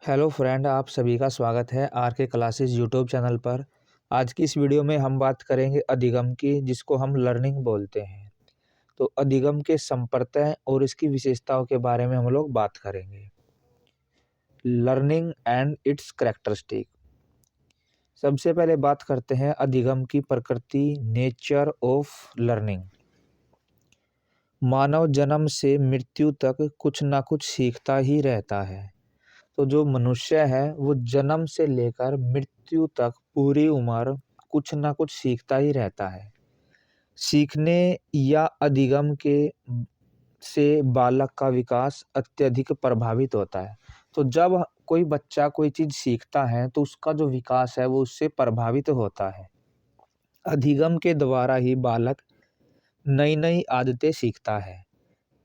Hello friend, आप सभी का स्वागत है आर के क्लासेस यूट्यूब चैनल पर। आज की इस वीडियो में हम बात करेंगे अधिगम की, जिसको हम लर्निंग बोलते हैं। तो अधिगम के संप्रत्यय और इसकी विशेषताओं के बारे में हम लोग बात करेंगे। Learning and it's characteristic. सबसे पहले बात करते हैं अधिगम की प्रकृति, नेचर ऑफ लर्निंग। मानव जन्म से मृत्यु तक कुछ ना कुछ सीखता ही रहता है। तो जो मनुष्य है वो जन्म से लेकर मृत्यु तक पूरी उम्र कुछ ना कुछ सीखता ही रहता है। सीखने या अधिगम के से बालक का विकास अत्यधिक प्रभावित होता है। तो जब कोई बच्चा कोई चीज सीखता है तो उसका जो विकास है वो उससे प्रभावित होता है। अधिगम के द्वारा ही बालक नई नई आदतें सीखता है,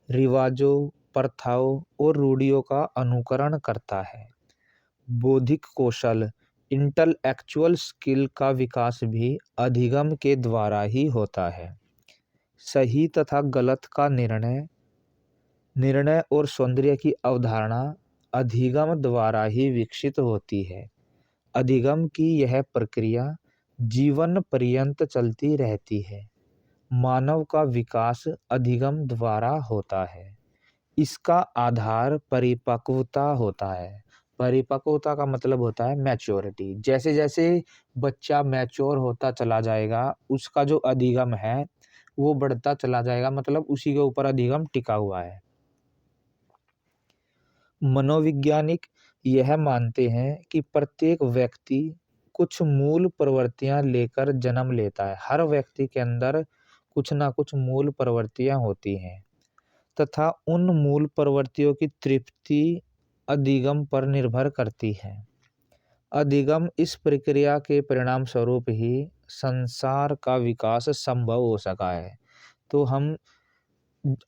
रिवाजों, प्रथाओं और रूढ़ियों का अनुकरण करता है। बौद्धिक कौशल, इंटेलेक्चुअल स्किल का विकास भी अधिगम के द्वारा ही होता है। सही तथा गलत का निर्णय निर्णय और सौंदर्य की अवधारणा अधिगम द्वारा ही विकसित होती है। अधिगम की यह प्रक्रिया जीवन पर्यंत चलती रहती है। मानव का विकास अधिगम द्वारा होता है। इसका आधार परिपक्वता होता है। परिपक्वता का मतलब होता है मैच्योरिटी। जैसे जैसे बच्चा मैच्योर होता चला जाएगा, उसका जो अधिगम है वो बढ़ता चला जाएगा, मतलब उसी के ऊपर अधिगम टिका हुआ है। मनोवैज्ञानिक यह मानते हैं कि प्रत्येक व्यक्ति कुछ मूल प्रवृत्तियां लेकर जन्म लेता है। हर व्यक्ति के अंदर कुछ ना कुछ मूल प्रवृत्तियां होती हैं तथा उन मूल प्रवृत्तियों की तृप्ति अधिगम पर निर्भर करती है। अधिगम इस प्रक्रिया के परिणाम स्वरूप ही संसार का विकास संभव हो सका है। तो हम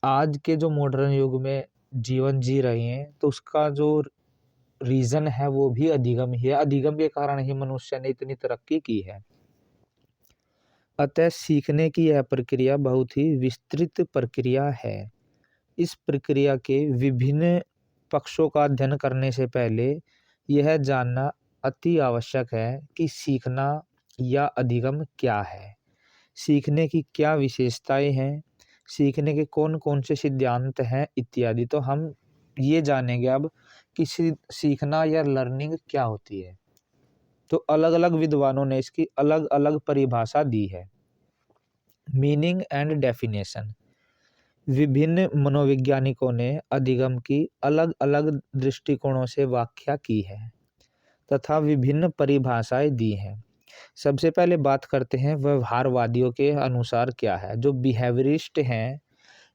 आज के जो मॉडर्न युग में जीवन जी रहे हैं तो उसका जो रीजन है वो भी अधिगम ही है। अधिगम के कारण ही मनुष्य ने इतनी तरक्की की है। अतः सीखने की यह प्रक्रिया बहुत ही विस्तृत प्रक्रिया है। इस प्रक्रिया के विभिन्न पक्षों का अध्ययन करने से पहले यह जानना अति आवश्यक है कि सीखना या अधिगम क्या है, सीखने की क्या विशेषताएं हैं, सीखने के कौन कौन से सिद्धांत हैं इत्यादि। तो हम ये जानेंगे अब कि सीखना या लर्निंग क्या होती है। तो अलग अलग विद्वानों ने इसकी अलग अलग परिभाषा दी है। Meaning and definition. विभिन्न मनोवैज्ञानिकों ने अधिगम की अलग अलग दृष्टिकोणों से व्याख्या की है तथा विभिन्न परिभाषाएं दी हैं। सबसे पहले बात करते हैं व्यवहारवादियों के अनुसार क्या है। जो बिहेवियरिस्ट हैं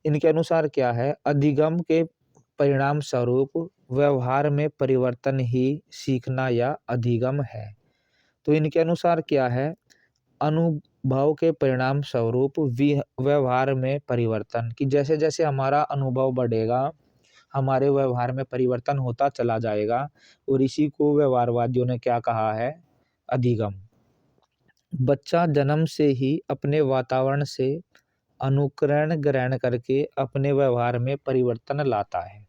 इनके अनुसार क्या है, अधिगम के परिणाम स्वरूप व्यवहार में परिवर्तन ही सीखना या अधिगम है। तो इनके अनुसार क्या है, अनुभव के परिणाम स्वरूप व्यवहार में परिवर्तन, कि जैसे जैसे हमारा अनुभव बढ़ेगा हमारे व्यवहार में परिवर्तन होता चला जाएगा। और इसी को व्यवहारवादियों ने क्या कहा है, अधिगम। बच्चा जन्म से ही अपने वातावरण से अनुकरण ग्रहण करके अपने व्यवहार में परिवर्तन लाता है।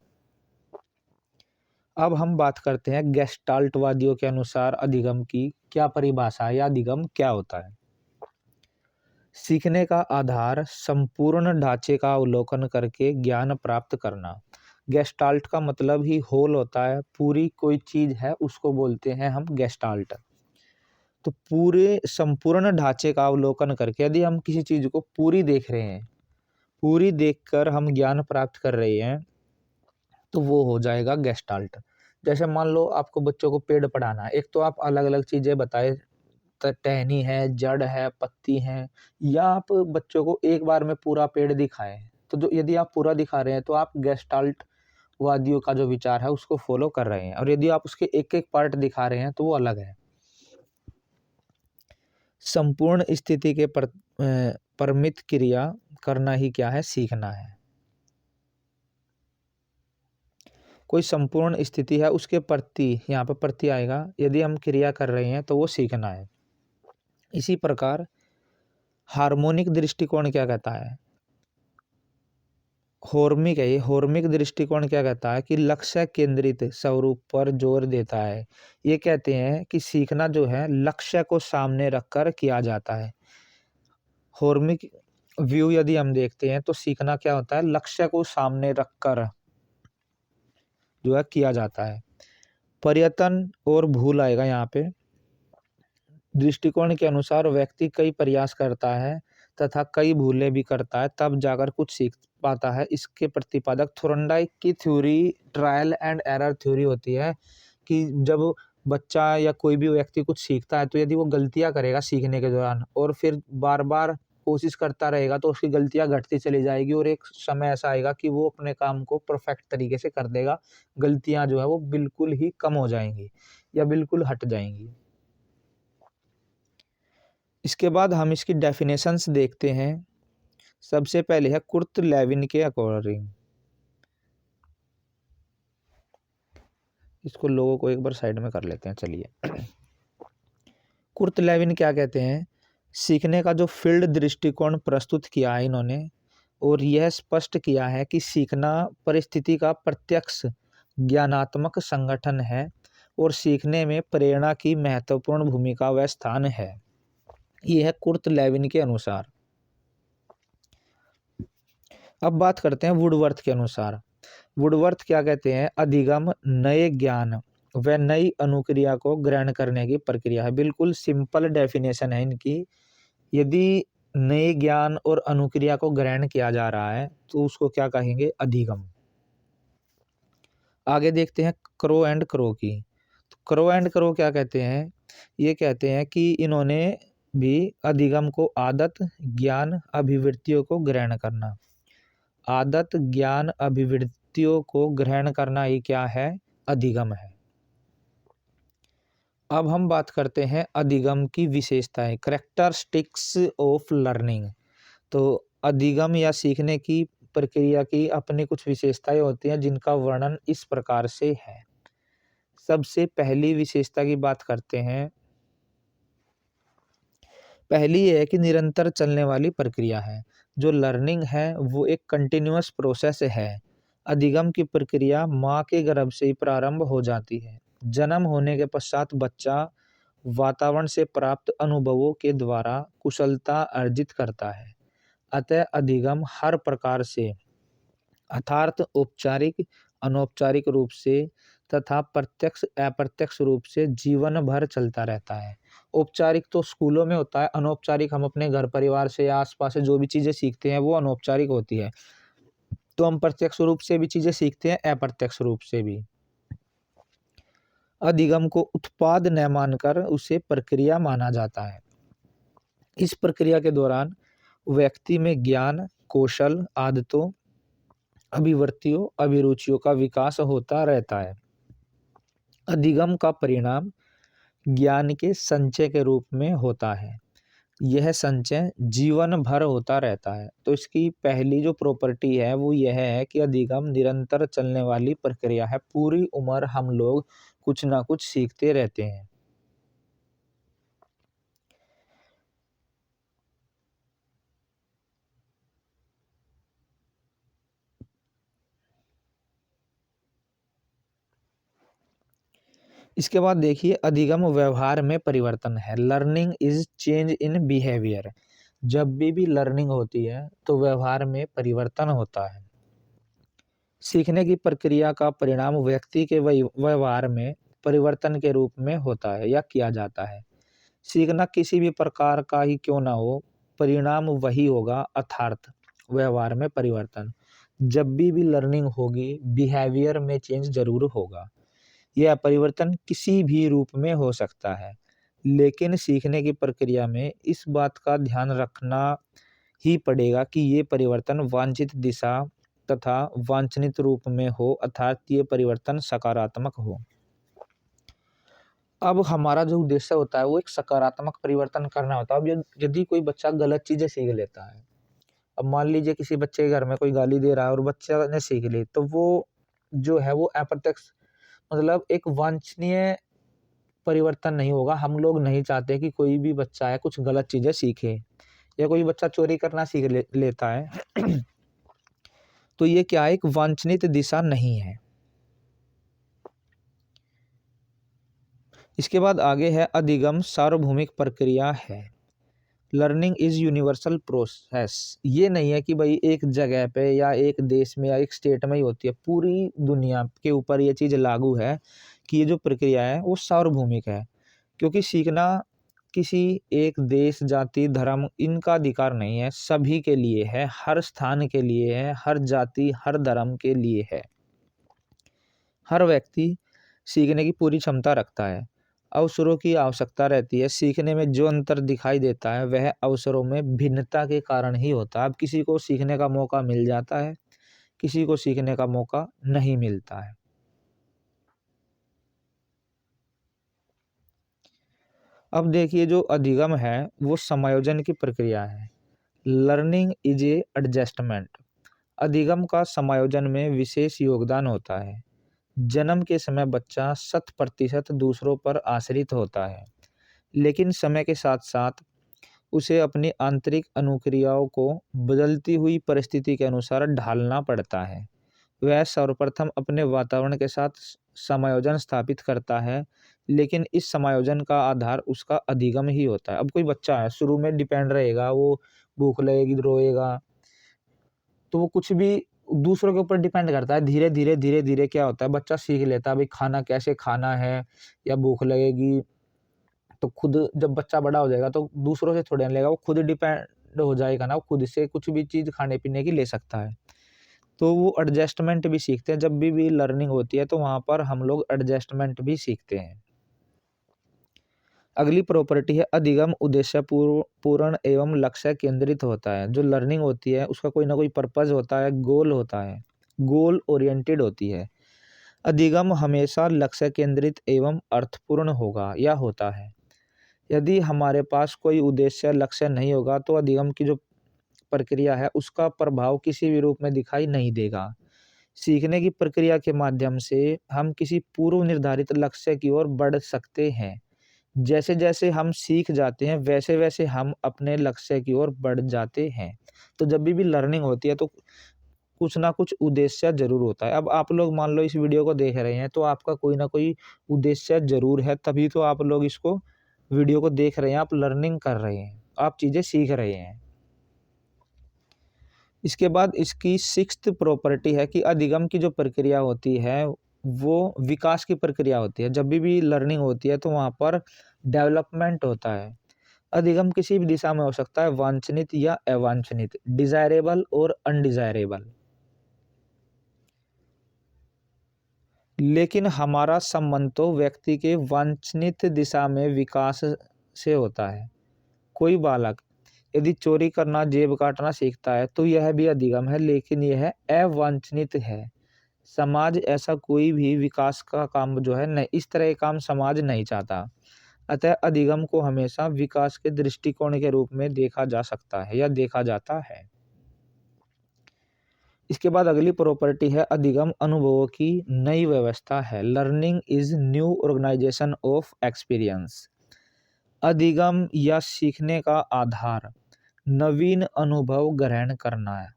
अब हम बात करते हैं गेस्टाल्टवादियों के अनुसार अधिगम की क्या परिभाषा है या अधिगम क्या होता है। सीखने का आधार संपूर्ण ढांचे का अवलोकन करके ज्ञान प्राप्त करना। गेस्टाल्ट का मतलब ही होल होता है, पूरी कोई चीज है उसको बोलते हैं हम गेस्टाल्ट। तो पूरे संपूर्ण ढांचे का अवलोकन करके यदि हम किसी चीज को पूरी देख रहे हैं, पूरी देखकर हम ज्ञान प्राप्त कर रहे हैं, तो वो हो जाएगा गेस्टाल्ट। जैसे मान लो आपको बच्चों को पेड़ पढ़ाना है, एक तो आप अलग अलग चीजें बताए, टहनी है, जड़ है, पत्ती है, या आप बच्चों को एक बार में पूरा पेड़ दिखाएं। तो जो यदि आप पूरा दिखा रहे हैं तो आप गेस्टाल्ट वादियों का जो विचार है उसको फॉलो कर रहे हैं, और यदि आप उसके एक एक पार्ट दिखा रहे हैं तो वो अलग है। संपूर्ण स्थिति के परमित क्रिया करना ही क्या है, सीखना है। कोई संपूर्ण स्थिति है उसके प्रति, यहाँ पर प्रति आएगा, यदि हम क्रिया कर रहे हैं तो वो सीखना है। इसी प्रकार हार्मोनिक दृष्टिकोण क्या कहता है, होर्मिक है, ये होर्मिक दृष्टिकोण क्या कहता है कि लक्ष्य केंद्रित स्वरूप पर जोर देता है। ये कहते हैं कि सीखना जो है लक्ष्य को सामने रखकर किया जाता है। होर्मिक व्यू यदि हम देखते हैं तो सीखना क्या होता है, लक्ष्य को सामने रखकर जो है किया जाता है। पर्यतन और भूल आएगा यहाँ पे। दृष्टिकोण के अनुसार व्यक्ति कई प्रयास करता है तथा कई भूलें भी करता है, तब जाकर कुछ सीख पाता है। इसके प्रतिपादक थोर्नडाइक की theory trial and error theory होती है कि जब बच्चा या कोई भी व्यक्ति कुछ सीखता है तो यदि वो गलतियां करेगा सीखने के दौरान और फिर बार बार कोशिश करता रहेगा तो उसकी गलतियां घटती चली जाएगी और एक समय ऐसा आएगा कि वो अपने काम को परफेक्ट तरीके से कर देगा। गलतियां जो है वो बिल्कुल ही कम हो जाएंगी या बिल्कुल हट जाएंगी। इसके बाद हम इसकी डेफिनेशंस देखते हैं। सबसे पहले है कुर्ट लेविन के अकॉर्डिंग। इसको लोगों को एक बार साइड में कर लेते हैं, चलिए। कुर्ट लेविन क्या कहते हैं, सीखने का जो फील्ड दृष्टिकोण प्रस्तुत किया है इन्होंने, और यह स्पष्ट किया है कि सीखना परिस्थिति का प्रत्यक्ष ज्ञानात्मक संगठन है और सीखने में प्रेरणा की महत्वपूर्ण भूमिका व स्थान है। यह है कुर्ट लेविन के अनुसार। अब बात करते हैं वुडवर्थ के अनुसार। वुडवर्थ क्या कहते हैं, अधिगम नए ज्ञान व नई अनुक्रिया को ग्रहण करने की प्रक्रिया है। बिल्कुल सिंपल डेफिनेशन है इनकी। यदि नए ज्ञान और अनुक्रिया को ग्रहण किया जा रहा है तो उसको क्या कहेंगे, अधिगम। आगे देखते हैं क्रो एंड क्रो की। तो क्रो एंड क्रो क्या कहते हैं, ये कहते हैं कि इन्होंने भी अधिगम को आदत ज्ञान अभिवृत्तियों को ग्रहण करना, आदत ज्ञान अभिवृत्तियों को ग्रहण करना ही क्या है, अधिगम है। अब हम बात करते हैं अधिगम की विशेषताएं, कैरेक्टरिस्टिक्स ऑफ लर्निंग। तो अधिगम या सीखने की प्रक्रिया की अपनी कुछ विशेषताएं होती हैं जिनका वर्णन इस प्रकार से है। सबसे पहली विशेषता की बात करते हैं। पहली है कि निरंतर चलने वाली प्रक्रिया है। जो लर्निंग है वो एक कंटिन्यूअस प्रोसेस है। अधिगम की प्रक्रिया माँ के गर्भ से ही प्रारंभ हो जाती है। जन्म होने के पश्चात बच्चा वातावरण से प्राप्त अनुभवों के द्वारा कुशलता अर्जित करता है। अतः अधिगम हर प्रकार से अर्थात औपचारिक अनौपचारिक रूप से तथा प्रत्यक्ष अप्रत्यक्ष रूप से जीवन भर चलता रहता है। औपचारिक तो स्कूलों में होता है, अनौपचारिक हम अपने घर परिवार से या आसपास से जो भी चीज़ें सीखते हैं वो अनौपचारिक होती है। तो हम प्रत्यक्ष रूप से भी चीज़ें सीखते हैं, अप्रत्यक्ष रूप से भी। अधिगम को उत्पाद न मानकर उसे प्रक्रिया माना जाता है। इस प्रक्रिया के दौरान व्यक्ति में ज्ञान कौशल आदतों अभिवृत्तियों अभिरुचियों का विकास होता रहता है। अधिगम का परिणाम ज्ञान के संचय के रूप में होता है। यह संचय जीवन भर होता रहता है। तो इसकी पहली जो प्रॉपर्टी है वो यह है कि अधिगम निरंतर चलने वाली प्रक्रिया है। पूरी उम्र हम लोग कुछ ना कुछ सीखते रहते हैं। इसके बाद देखिए अधिगम व्यवहार में परिवर्तन है। Learning is change in behaviour. जब भी लर्निंग होती है तो व्यवहार में परिवर्तन होता है। सीखने की प्रक्रिया का परिणाम व्यक्ति के व्यवहार में परिवर्तन के रूप में होता है या किया जाता है। सीखना किसी भी प्रकार का ही क्यों ना हो, परिणाम वही होगा, अर्थात व्यवहार में परिवर्तन। जब भी लर्निंग होगी बिहेवियर में चेंज जरूर होगा। यह परिवर्तन किसी भी रूप में हो सकता है, लेकिन सीखने की प्रक्रिया में इस बात का ध्यान रखना ही पड़ेगा कि ये परिवर्तन वांछित दिशा तथा वांछनित रूप में हो, अर्थात ये परिवर्तन सकारात्मक हो। अब हमारा जो उद्देश्य होता है वो एक सकारात्मक परिवर्तन करना होता है। अब यदि कोई बच्चा गलत चीजें सीख लेता है, अब मान लीजिए किसी बच्चे के घर में कोई गाली दे रहा है और बच्चा ने सीख ली, तो वो जो है वो अप्रत्यक्ष मतलब एक वांछनीय परिवर्तन नहीं होगा। हम लोग नहीं चाहते कि कोई भी बच्चा है कुछ गलत चीजें सीखे, या कोई बच्चा चोरी करना सीख लेता है तो ये क्या है, एक वांछनित दिशा नहीं है। इसके बाद आगे है अधिगम सार्वभौमिक प्रक्रिया है। Learning is universal process. ये नहीं है कि भाई एक जगह पे या एक देश में या एक स्टेट में ही होती है, पूरी दुनिया के ऊपर ये चीज़ लागू है कि ये जो प्रक्रिया है वो सार्वभौमिक है। क्योंकि सीखना किसी एक देश, जाति, धर्म इनका अधिकार नहीं है, सभी के लिए है, हर स्थान के लिए है, हर जाति हर धर्म के लिए है। हर व्यक्ति सीखने की पूरी क्षमता रखता है। अवसरों की आवश्यकता रहती है। सीखने में जो अंतर दिखाई देता है वह अवसरों में भिन्नता के कारण ही होता है। अब किसी को सीखने का मौका मिल जाता है, किसी को सीखने का मौका नहीं मिलता है। अब देखिए, जो अधिगम है वो समायोजन की प्रक्रिया है। Learning is a adjustment. अधिगम का समायोजन में विशेष योगदान होता है। जन्म के समय बच्चा 100% दूसरों पर आश्रित होता है, लेकिन समय के साथ साथ उसे अपनी आंतरिक अनुक्रियाओं को बदलती हुई परिस्थिति के अनुसार ढालना पड़ता है। वह सर्वप्रथम अपने वातावरण के साथ समायोजन स्थापित करता है, लेकिन इस समायोजन का आधार उसका अधिगम ही होता है। अब कोई बच्चा है, शुरू में डिपेंड रहेगा, वो भूख लगेगी रोएगा, तो वो कुछ भी दूसरों के ऊपर डिपेंड करता है। धीरे धीरे धीरे धीरे क्या होता है, बच्चा सीख लेता है भाई खाना कैसे खाना है, या भूख लगेगी तो खुद जब बच्चा बड़ा हो जाएगा तो दूसरों से थोड़े ना लेगा, वो खुद डिपेंड हो जाएगा ना, वो खुद से कुछ भी चीज़ खाने पीने की ले सकता है। तो वो एडजस्टमेंट भी सीखते हैं। जब भी लर्निंग होती है तो वहाँ पर हम लोग एडजस्टमेंट भी सीखते हैं। अगली प्रॉपर्टी है अधिगम उद्देश्य पूर्ण एवं लक्ष्य केंद्रित होता है। जो लर्निंग होती है उसका कोई ना कोई पर्पज होता है, गोल होता है, गोल ओरिएंटेड होती है। अधिगम हमेशा लक्ष्य केंद्रित एवं अर्थपूर्ण होगा या होता है। यदि हमारे पास कोई उद्देश्य लक्ष्य नहीं होगा तो अधिगम की जो प्रक्रिया है उसका प्रभाव किसी भी रूप में दिखाई नहीं देगा। सीखने की प्रक्रिया के माध्यम से हम किसी पूर्व निर्धारित लक्ष्य की ओर बढ़ सकते हैं। जैसे जैसे हम सीख जाते हैं वैसे वैसे हम अपने लक्ष्य की ओर बढ़ जाते हैं। तो जब भी लर्निंग होती है तो कुछ ना कुछ उद्देश्य जरूर होता है। अब आप लोग मान लो इस वीडियो को देख रहे हैं तो आपका कोई ना कोई उद्देश्य जरूर है, तभी तो आप लोग इसको वीडियो को देख रहे हैं, आप लर्निंग कर रहे हैं, आप चीज़ें सीख रहे हैं। इसके बाद इसकी सिक्स्थ प्रॉपर्टी है कि अधिगम की जो प्रक्रिया होती है वो विकास की प्रक्रिया होती है। जब भी लर्निंग होती है तो वहाँ पर डेवलपमेंट होता है। अधिगम किसी भी दिशा में हो सकता है, वांछनित या अवांछनित, डिजायरेबल और अनडिजायरेबल। लेकिन हमारा संबंध तो व्यक्ति के वांछनित दिशा में विकास से होता है। कोई बालक यदि चोरी करना, जेब काटना सीखता है तो यह भी अधिगम है, लेकिन यह अवांछनित है। समाज ऐसा कोई भी विकास का काम जो है नहीं, इस तरह के काम समाज नहीं चाहता। अतः अधिगम को हमेशा विकास के दृष्टिकोण के रूप में देखा जा सकता है या देखा जाता है। इसके बाद अगली प्रॉपर्टी है अधिगम अनुभवों की नई व्यवस्था है। Learning is new organisation of experience. अधिगम या सीखने का आधार नवीन अनुभव ग्रहण करना है।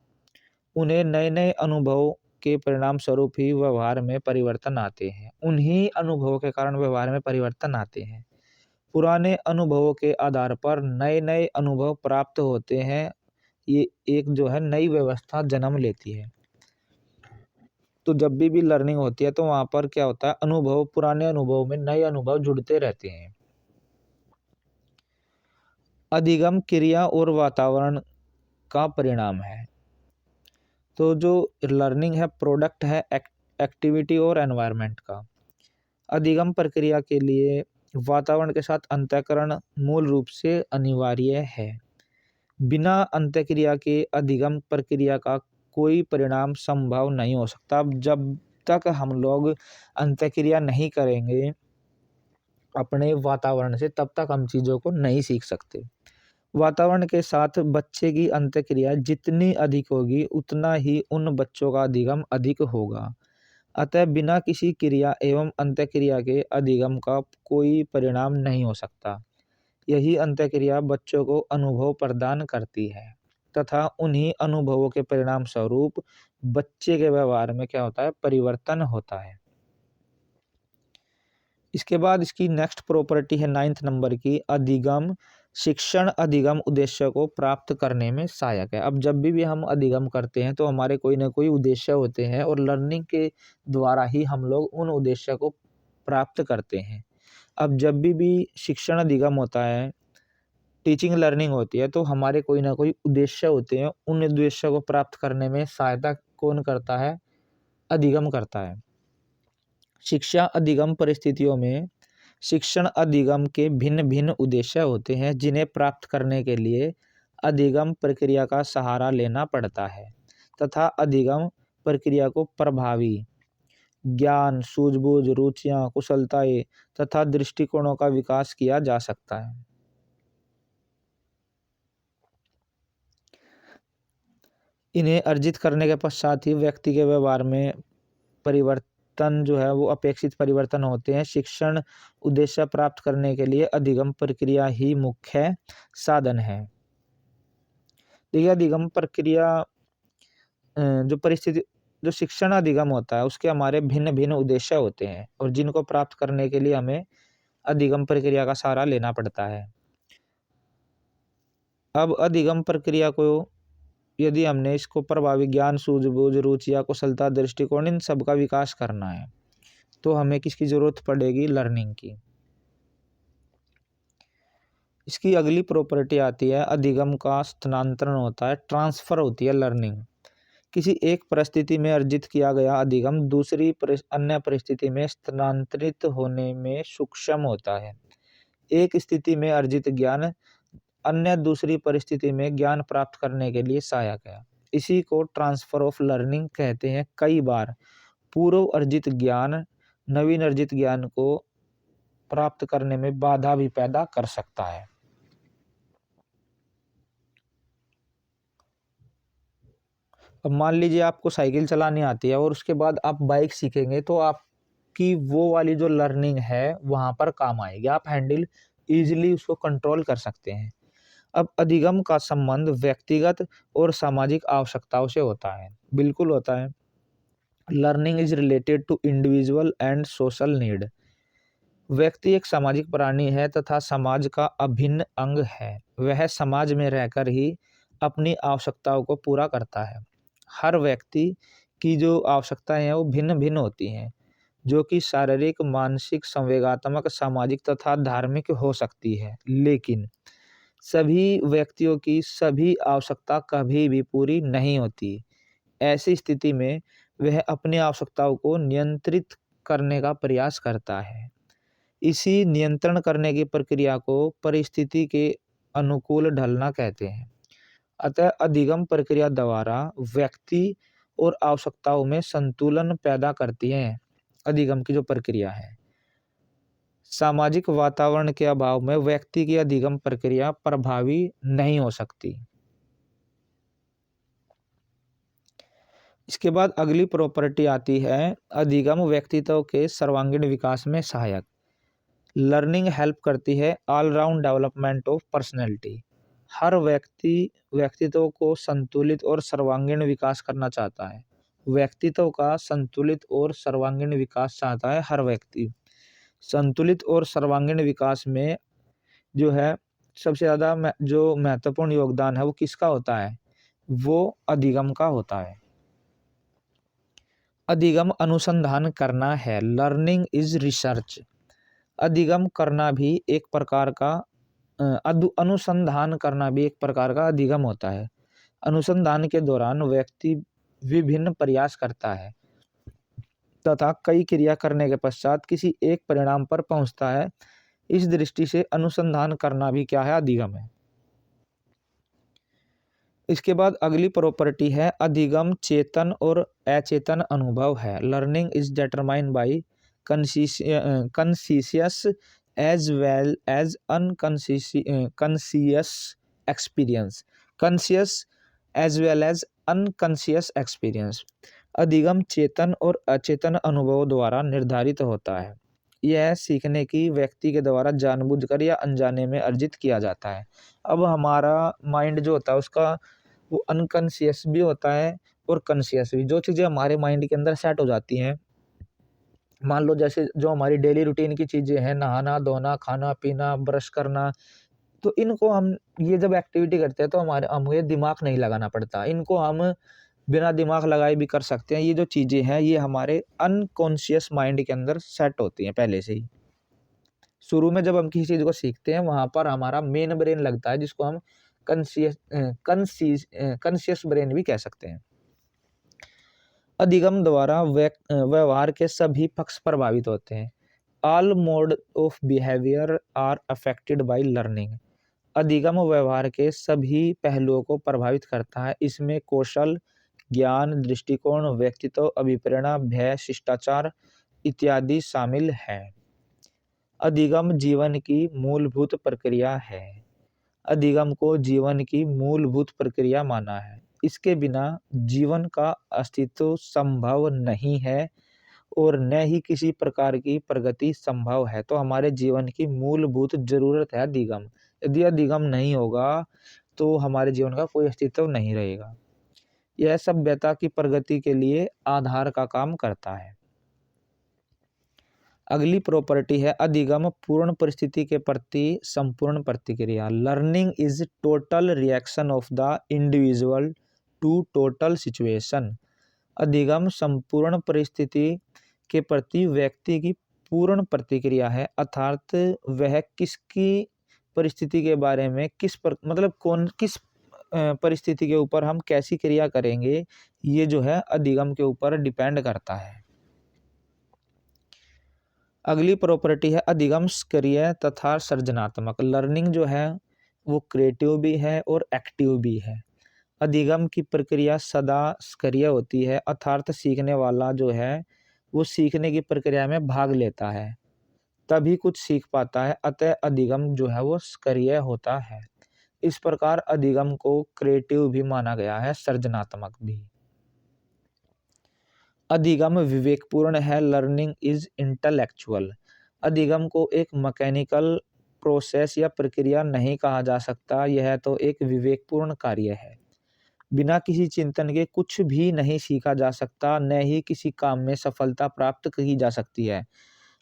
उन्हें नए नए अनुभव के परिणाम स्वरूप ही व्यवहार में परिवर्तन आते हैं। उन्हीं अनुभवों के कारण व्यवहार में परिवर्तन आते हैं। पुराने अनुभवों के आधार पर नए नए अनुभव प्राप्त होते हैं। ये एक जो है नई व्यवस्था जन्म लेती है। तो जब भी लर्निंग होती है तो वहाँ पर क्या होता है, अनुभव, पुराने अनुभव में नए अनुभव जुड़ते रहते हैं। अधिगम क्रिया और वातावरण का परिणाम है। तो जो लर्निंग है प्रोडक्ट है एक्टिविटी और एनवायरनमेंट का। अधिगम प्रक्रिया के लिए वातावरण के साथ अंतःकरण मूल रूप से अनिवार्य है। बिना अंतःक्रिया के अधिगम प्रक्रिया का कोई परिणाम संभव नहीं हो सकता। अब जब तक हम लोग अंतःक्रिया नहीं करेंगे अपने वातावरण से, तब तक हम चीज़ों को नहीं सीख सकते। वातावरण के साथ बच्चे की अंतःक्रिया जितनी अधिक होगी उतना ही उन बच्चों का अधिगम अधिक होगा। अतः बिना किसी क्रिया एवं अंतःक्रिया के अधिगम का कोई परिणाम नहीं हो सकता। यही अंतःक्रिया बच्चों को अनुभव प्रदान करती है। तथा उन्हीं अनुभवों के परिणाम स्वरूप बच्चे के व्यवहार में क्या होता है, परिवर्तन होता है। इसके बाद इसकी नेक्स्ट प्रॉपर्टी है 9th नंबर की, अधिगम। शिक्षण अधिगम उद्देश्य को प्राप्त करने में सहायक है। अब जब भी हम अधिगम करते हैं तो हमारे कोई ना कोई उद्देश्य होते हैं और लर्निंग के द्वारा ही हम लोग उन उद्देश्य को प्राप्त करते हैं। अब जब भी शिक्षण अधिगम होता है, टीचिंग लर्निंग होती है, तो हमारे कोई ना कोई उद्देश्य होते हैं। उन उद्देश्य को प्राप्त करने में सहायता कौन करता है, अधिगम करता है। शिक्षा अधिगम परिस्थितियों में शिक्षण अधिगम के भिन्न भिन्न उद्देश्य होते हैं, जिन्हें प्राप्त करने के लिए अधिगम प्रक्रिया का सहारा लेना पड़ता है तथा अधिगम प्रक्रिया को प्रभावी ज्ञान, सूझबूझ, रुचियां, कुशलताएं तथा दृष्टिकोणों का विकास किया जा सकता है। इन्हें अर्जित करने के पश्चात ही व्यक्ति के व्यवहार में परिवर्तन जो है वो अपेक्षित परिवर्तन होते हैं। शिक्षण उद्देश्य प्राप्त करने के लिए अधिगम प्रक्रिया ही मुख्य साधन है। देखिए, अधिगम प्रक्रिया जो शिक्षण अधिगम होता है उसके हमारे भिन्न भिन्न उद्देश्य होते हैं और जिनको प्राप्त करने के लिए हमें अधिगम प्रक्रिया का सहारा लेना पड़ता है। अब अधिगम प्रक्रिया को यदि हमने इसको प्रभावी ज्ञान, सूझबूझ, रुचिया, कुशलता, दृष्टिकोण इन सब का विकास करना है तो हमें किसकी जरूरत पड़ेगी, लर्निंग की। इसकी अगली प्रॉपर्टी आती है, अधिगम का स्थानांतरण होता है, ट्रांसफर होती है लर्निंग। किसी एक परिस्थिति में अर्जित किया गया अधिगम दूसरी अन्य परिस्थिति में स्थानांतरित होने में सक्षम होता है। एक स्थिति में अर्जित ज्ञान अन्य दूसरी परिस्थिति में ज्ञान प्राप्त करने के लिए सहायक है। इसी को ट्रांसफर ऑफ लर्निंग कहते हैं। कई बार पूर्व अर्जित ज्ञान नवीन अर्जित ज्ञान को प्राप्त करने में बाधा भी पैदा कर सकता है। अब मान लीजिए आपको साइकिल चलानी आती है और उसके बाद आप बाइक सीखेंगे तो आपकी वो वाली जो लर्निंग है वहां पर काम आएगी, आप हैंडल इजीली उसको कंट्रोल कर सकते हैं। अब अधिगम का संबंध व्यक्तिगत और सामाजिक आवश्यकताओं से होता है, बिल्कुल होता है। Learning is related to individual and social need. व्यक्ति एक सामाजिक प्राणी है तथा समाज का अभिन्न अंग है। वह समाज में रहकर ही अपनी आवश्यकताओं को पूरा करता है। हर व्यक्ति की जो आवश्यकताएं हैं वो भिन्न भिन्न होती हैं, जो कि शारीरिक, मानसिक, संवेगात्मक, सामाजिक तथा धार्मिक हो सकती है। लेकिन सभी व्यक्तियों की सभी आवश्यकता कभी भी पूरी नहीं होती। ऐसी स्थिति में वह अपनी आवश्यकताओं को नियंत्रित करने का प्रयास करता है। इसी नियंत्रण करने की प्रक्रिया को परिस्थिति के अनुकूल ढलना कहते हैं। अतः अधिगम प्रक्रिया द्वारा व्यक्ति और आवश्यकताओं में संतुलन पैदा करती है। अधिगम की जो प्रक्रिया है, सामाजिक वातावरण के अभाव में व्यक्ति की अधिगम प्रक्रिया प्रभावी नहीं हो सकती। इसके बाद अगली प्रॉपर्टी आती है, अधिगम व्यक्तित्व के सर्वांगीण विकास में सहायक। लर्निंग हेल्प करती है ऑलराउंड डेवलपमेंट ऑफ पर्सनैलिटी। हर व्यक्ति व्यक्तित्व को संतुलित और सर्वांगीण विकास करना चाहता है। व्यक्तित्व का संतुलित और सर्वांगीण विकास चाहता है हर व्यक्ति। संतुलित और सर्वांगीण विकास में जो है सबसे ज़्यादा जो महत्वपूर्ण योगदान है वो किसका होता है, वो अधिगम का होता है। अधिगम अनुसंधान करना है, लर्निंग इज रिसर्च। अधिगम करना भी एक प्रकार का अनुसंधान करना भी एक प्रकार का अधिगम होता है। अनुसंधान के दौरान व्यक्ति विभिन्न प्रयास करता है तथा कई क्रिया करने के पश्चात किसी एक परिणाम पर पहुंचता है। इस दृष्टि से अनुसंधान करना भी क्या है, अधिगम है। इसके बाद अगली प्रॉपर्टी है, अधिगम चेतन और अचेतन अनुभव है। Learning is determined by conscious as well as unconscious experience. Conscious as well as unconscious experience. अधिगम चेतन और अचेतन अनुभवों द्वारा निर्धारित होता है। यह सीखने की व्यक्ति के द्वारा जानबूझकर या अनजाने में अर्जित किया जाता है। अब हमारा माइंड जो होता है उसका वो अनकॉन्शियस भी होता है और कॉन्शियस भी। जो चीज़ें हमारे माइंड के अंदर सेट हो जाती हैं, मान लो जैसे जो हमारी डेली रूटीन की चीज़ें हैं, नहाना, धोना, खाना, पीना, ब्रश करना, तो इनको हम ये जब एक्टिविटी करते हैं तो हमें दिमाग नहीं लगाना पड़ता। इनको हम बिना दिमाग लगाए भी कर सकते हैं। ये जो चीज़ें हैं ये हमारे अनकॉन्शियस माइंड के अंदर सेट होती हैं पहले से ही। शुरू में जब हम किसी चीज़ को सीखते हैं वहाँ पर हमारा मेन ब्रेन लगता है, जिसको हम कॉन्शियस ब्रेन भी कह सकते हैं। अधिगम द्वारा व्यवहार के सभी पक्ष प्रभावित होते हैं। All mode of behaviour are affected by learning. अधिगम व्यवहार के सभी पहलुओं को प्रभावित करता है। इसमें कौशल, ज्ञान, दृष्टिकोण, व्यक्तित्व, अभिप्रेरणा, भय, शिष्टाचार इत्यादि शामिल है। अधिगम जीवन की मूलभूत प्रक्रिया है। अधिगम को जीवन की मूलभूत प्रक्रिया माना है। इसके बिना जीवन का अस्तित्व संभव नहीं है और न ही किसी प्रकार की प्रगति संभव है। तो हमारे जीवन की मूलभूत जरूरत है अधिगम। यदि अधिगम नहीं होगा तो हमारे जीवन का कोई अस्तित्व नहीं रहेगा। यह सभ्यता की प्रगति के लिए आधार का काम करता है। अगली प्रॉपर्टी है अधिगम पूर्ण परिस्थिति के प्रति संपूर्ण प्रतिक्रिया। Learning is total reaction of the individual to total situation. अधिगम संपूर्ण परिस्थिति के प्रति व्यक्ति की पूर्ण प्रतिक्रिया है, अर्थात वह किसकी परिस्थिति के बारे में किस परिस्थिति के ऊपर हम कैसी क्रिया करेंगे, ये जो है अधिगम के ऊपर डिपेंड करता है। अगली प्रॉपर्टी है अधिगम सक्रिय तथा सृजनात्मक। लर्निंग जो है वो क्रिएटिव भी है और एक्टिव भी है। अधिगम की प्रक्रिया सदा सक्रिय होती है, अर्थात सीखने वाला जो है वो सीखने की प्रक्रिया में भाग लेता है, तभी कुछ सीख पाता है। अतः अधिगम जो है वो सक्रिय होता है। इस प्रकार अधिगम को क्रिएटिव भी माना गया है, सृजनात्मक भी। अधिगम विवेकपूर्ण है। Learning is intellectual. अधिगम को एक मैकेनिकल प्रोसेस या प्रक्रिया नहीं कहा जा सकता, यह तो एक विवेकपूर्ण कार्य है। बिना किसी चिंतन के कुछ भी नहीं सीखा जा सकता, न ही किसी काम में सफलता प्राप्त की जा सकती है।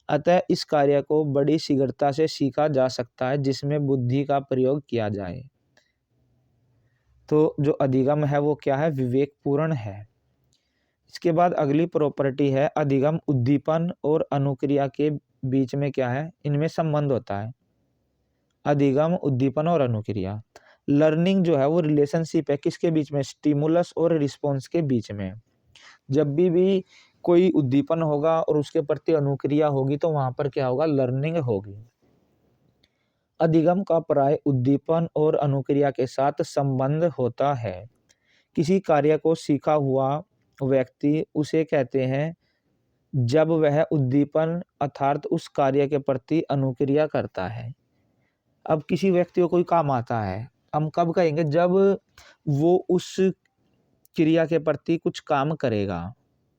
अतः इस कार्य को बड़ी शीघ्रता से सीखा जा सकता है जिसमें बुद्धि का प्रयोग किया जाए। तो जो अधिगम है वो क्या है? विवेकपूर्ण है। इसके बाद अगली प्रॉपर्टी है अधिगम उद्दीपन और अनुक्रिया के बीच में क्या है? इनमें संबंध होता है। अधिगम, उद्दीपन और अनुक्रिया। लर्निंग जो है वो रिलेशनशिप है किसके बीच में? स्टिमुलस और रिस्पॉन्स के बीच में। जब भी कोई उद्दीपन होगा और उसके प्रति अनुक्रिया होगी तो वहां पर क्या होगा? लर्निंग होगी। अधिगम का प्राय उद्दीपन और अनुक्रिया के साथ संबंध होता है। किसी कार्य को सीखा हुआ व्यक्ति उसे कहते हैं जब वह उद्दीपन अर्थात उस कार्य के प्रति अनुक्रिया करता है। अब किसी व्यक्ति को कोई काम आता है, हम कब कहेंगे? जब वो उस क्रिया के प्रति कुछ काम करेगा,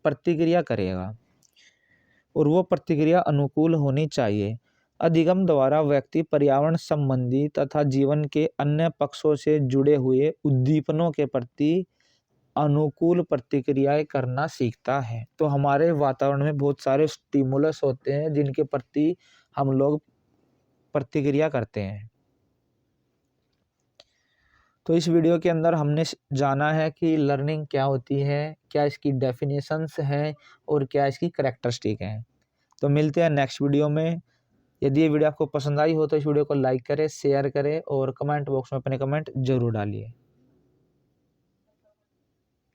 प्रतिक्रिया करेगा, और वो प्रतिक्रिया अनुकूल होनी चाहिए। अधिगम द्वारा व्यक्ति पर्यावरण संबंधी तथा जीवन के अन्य पक्षों से जुड़े हुए उद्दीपनों के प्रति अनुकूल प्रतिक्रियाएं करना सीखता है। तो हमारे वातावरण में बहुत सारे स्टिमुलस होते हैं जिनके प्रति हम लोग प्रतिक्रिया करते हैं। तो इस वीडियो के अंदर हमने जाना है कि लर्निंग क्या होती है, क्या इसकी डेफिनेशंस हैं और क्या इसकी कैरेक्टरिस्टिक हैं। तो मिलते हैं नेक्स्ट वीडियो में। यदि ये वीडियो आपको पसंद आई हो तो इस वीडियो को लाइक करें, शेयर करें और कमेंट बॉक्स में अपने कमेंट जरूर डालिए।